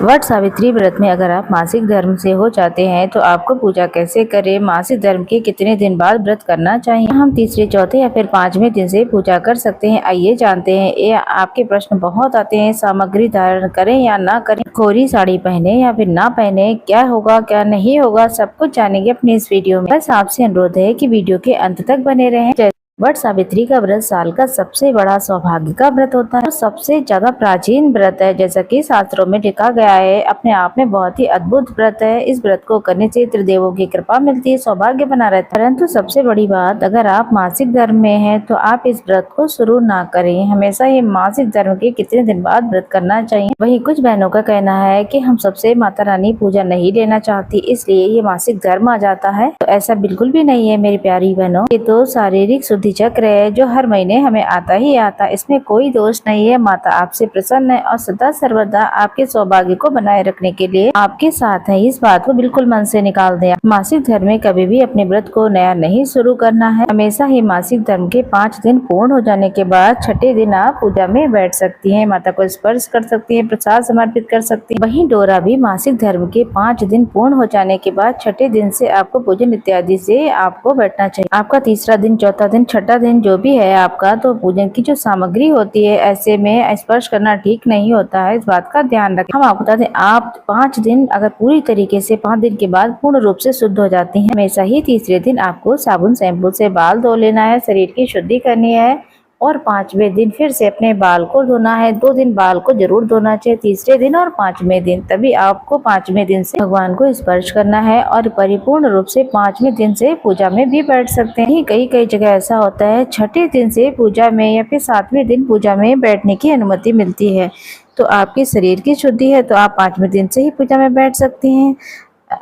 वट सावित्री व्रत में अगर आप मासिक धर्म से हो जाते हैं तो आपको पूजा कैसे करें, मासिक धर्म के कितने दिन बाद व्रत करना चाहिए, हम तीसरे, चौथे या फिर पांचवें दिन से पूजा कर सकते हैं। आइए जानते हैं। ये आपके प्रश्न बहुत आते हैं। सामग्री धारण करें या ना करें, कोरी साड़ी पहने या फिर ना पहने, क्या होगा क्या नहीं होगा, सब कुछ जानेंगे अपने इस वीडियो में। बस आपसे अनुरोध है कि वीडियो के अंत तक बने रहें। वट सावित्री का व्रत साल का सबसे बड़ा सौभाग्य का व्रत होता है, सबसे ज्यादा प्राचीन व्रत है, जैसा कि शास्त्रों में लिखा गया है। अपने आप में बहुत ही अद्भुत व्रत है। इस व्रत को करने से त्रिदेवों की कृपा मिलती है, सौभाग्य बना रहता है। परंतु सबसे बड़ी बात, अगर आप मासिक धर्म में हैं तो आप इस व्रत को शुरू ना करें। हमेशा ये मासिक धर्म के कितने दिन बाद व्रत करना चाहिए। वहीं कुछ बहनों का कहना है कि हम सबसे माता रानी पूजा नहीं लेना चाहती, इसलिए ये मासिक धर्म आ जाता है। तो ऐसा बिल्कुल भी नहीं है मेरी प्यारी बहनों। ये तो शारीरिक शुद्धि चक्र है जो हर महीने हमें आता ही आता, इसमें कोई दोष नहीं है। माता आपसे प्रसन्न है और सदा सर्वदा आपके सौभाग्य को बनाए रखने के लिए आपके साथ है। इस बात को बिल्कुल मन से निकाल दें। मासिक धर्म में कभी भी अपने व्रत को नया नहीं शुरू करना है। हमेशा ही मासिक धर्म के 5 दिन पूर्ण हो जाने के बाद छठे दिन आप पूजा में बैठ सकती हैं, माता को स्पर्श कर सकती हैं, प्रसाद समर्पित कर सकती हैं। वहीं डोरा भी मासिक धर्म के 5 दिन पूर्ण हो जाने के बाद छठे दिन से आपको पूजन इत्यादि से आपको बैठना चाहिए। आपका तीसरा दिन, चौथा दिन, छठा दिन जो भी है आपका, तो पूजन की जो सामग्री होती है ऐसे में स्पर्श करना ठीक नहीं होता है। इस बात का ध्यान रखें। हम आपको बता दें, आप 5 दिन अगर पूरी तरीके से 5 दिन के बाद पूर्ण रूप से शुद्ध हो जाती हैं, हमेशा ही तीसरे दिन आपको साबुन शैम्पू से बाल धो लेना है, शरीर की शुद्धि करनी है और 5वें दिन फिर से अपने बाल को धोना है। 2 दिन बाल को जरूर धोना चाहिए, तीसरे दिन और 5वें दिन। तभी आपको 5वें दिन से भगवान को स्पर्श करना है और परिपूर्ण रूप से 5वें दिन से पूजा में भी बैठ सकते हैं। कई कई जगह ऐसा होता है छठे दिन से पूजा में या फिर 7वें दिन पूजा में बैठने की अनुमति मिलती है। तो आपके शरीर की शुद्धि है तो आप 5वें दिन से ही पूजा में बैठ सकती हैं।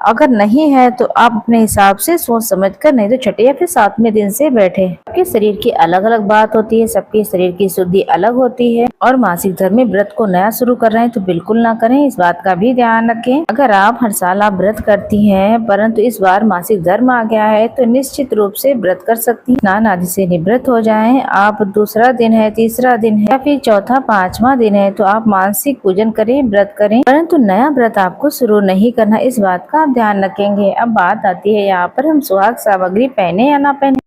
अगर नहीं है तो आप अपने हिसाब से सोच समझ कर, नहीं तो छठे या फिर 7वें दिन से बैठे। सबके शरीर की अलग अलग बात होती है, सबके शरीर की शुद्धि अलग होती है और मासिक धर्म में व्रत को नया शुरू कर रहे हैं तो बिल्कुल ना करें। इस बात का भी ध्यान रखें। अगर आप हर साल आप व्रत करती हैं परंतु इस बार मासिक धर्म आ गया है तो निश्चित रूप से व्रत कर सकती हैं। स्नान आदि से निवृत्त हो जाएं। आप दूसरा दिन है, तीसरा दिन है या फिर चौथा, 5वां दिन है तो आप मानसिक पूजन करें, व्रत करें, परंतु नया व्रत आपको शुरू नहीं करना। इस बात का आप ध्यान रखेंगे। अब बात आती है यहाँ पर हम सुहाग सामग्री पहने या ना पहने।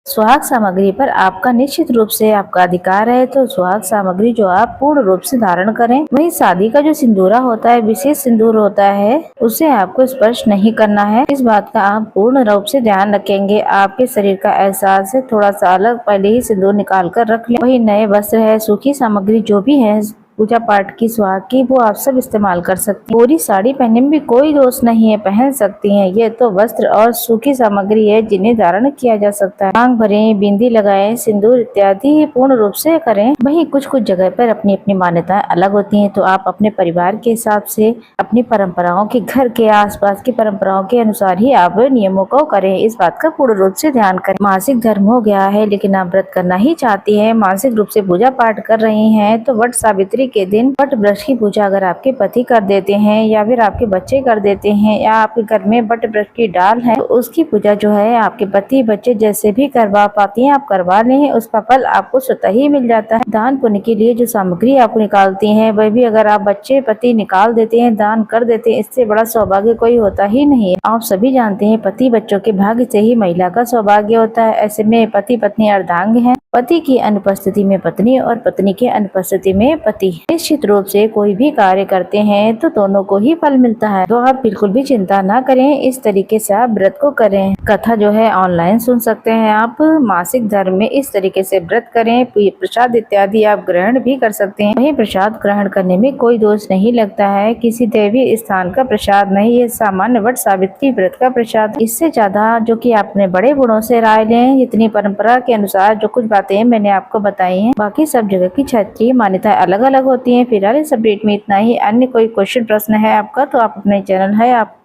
सुहाग सामग्री पर आपका निश्चित रूप से आपका अधिकार है, तो सुहाग सामग्री जो आप पूर्ण रूप से धारण करें। वहीं शादी का जो सिंदूरा होता है, विशेष सिंदूर होता है, उसे आपको स्पर्श नहीं करना है। इस बात का आप पूर्ण रूप से ध्यान रखेंगे। आपके शरीर का एहसास है थोड़ा सा अलग, पहले ही सिंदूर निकाल कर रख लें। वही नए वस्त्र है, सूखी सामग्री जो भी है पूजा पाठ की, सुहाग की, वो आप सब इस्तेमाल कर सकती हैं। पूरी साड़ी पहनने में भी कोई दोष नहीं है, पहन सकती हैं। ये तो वस्त्र और सूखी सामग्री है जिन्हें धारण किया जा सकता है। मांग भरें, बिंदी लगाएं, सिंदूर इत्यादि पूर्ण रूप से करें। वहीं कुछ कुछ जगह पर अपनी अपनी मान्यताएं अलग होती हैं, तो आप अपने परिवार के हिसाब से, अपनी परंपराओं के, घर के आसपास की परंपराओं के अनुसार ही आप नियमों को करें। इस बात का पूर्ण रूप से ध्यान करें। मासिक धर्म हो गया है लेकिन आप व्रत करना ही चाहती है, मासिक रूप से पूजा पाठ कर रही हैं, तो वट सावित्री के दिन वट वृक्ष की पूजा अगर आपके पति कर देते हैं या फिर आपके बच्चे कर देते हैं या आपके घर में वट वृक्ष की डाल है, तो उसकी पूजा जो है आपके पति बच्चे जैसे भी करवा पाती हैं आप करवा लें, उसका फल आपको स्वतः ही मिल जाता है। दान पुण्य के लिए जो सामग्री आप निकालती हैं वह भी अगर आप बच्चे पति निकाल देते हैं, दान कर देते हैं, इससे बड़ा सौभाग्य कोई होता ही नहीं है। आप सभी जानते हैं पति बच्चों के भाग्य से ही महिला का सौभाग्य होता है। ऐसे में पति पत्नी अर्धांग है, पति की अनुपस्थिति में पत्नी और पत्नी की अनुपस्थिति में पति। निश्चित रूप से कोई भी कार्य करते हैं तो दोनों को ही फल मिलता है। तो आप बिल्कुल भी चिंता ना करें, इस तरीके से आप व्रत को करें। कथा जो है ऑनलाइन सुन सकते हैं आप। मासिक धर्म में इस तरीके से व्रत करें। प्रसाद इत्यादि आप ग्रहण भी कर सकते हैं। वही प्रसाद ग्रहण करने में कोई दोष नहीं लगता है, किसी देवी स्थान का प्रसाद नहीं, ये सामान्य वट सावित्री व्रत का प्रसाद। इससे ज्यादा जो कि आपने बड़े गुणों से राय लें, इतनी परंपरा के अनुसार जो कुछ बातें मैंने आपको बताई हैं, बाकी सब जगह की क्षेत्रीय मान्यताएं अलग अलग होती हैं। फिलहाल इस अपडेट में इतना ही। अन्य कोई क्वेश्चन प्रश्न है आपका तो आप अपने चैनल है आप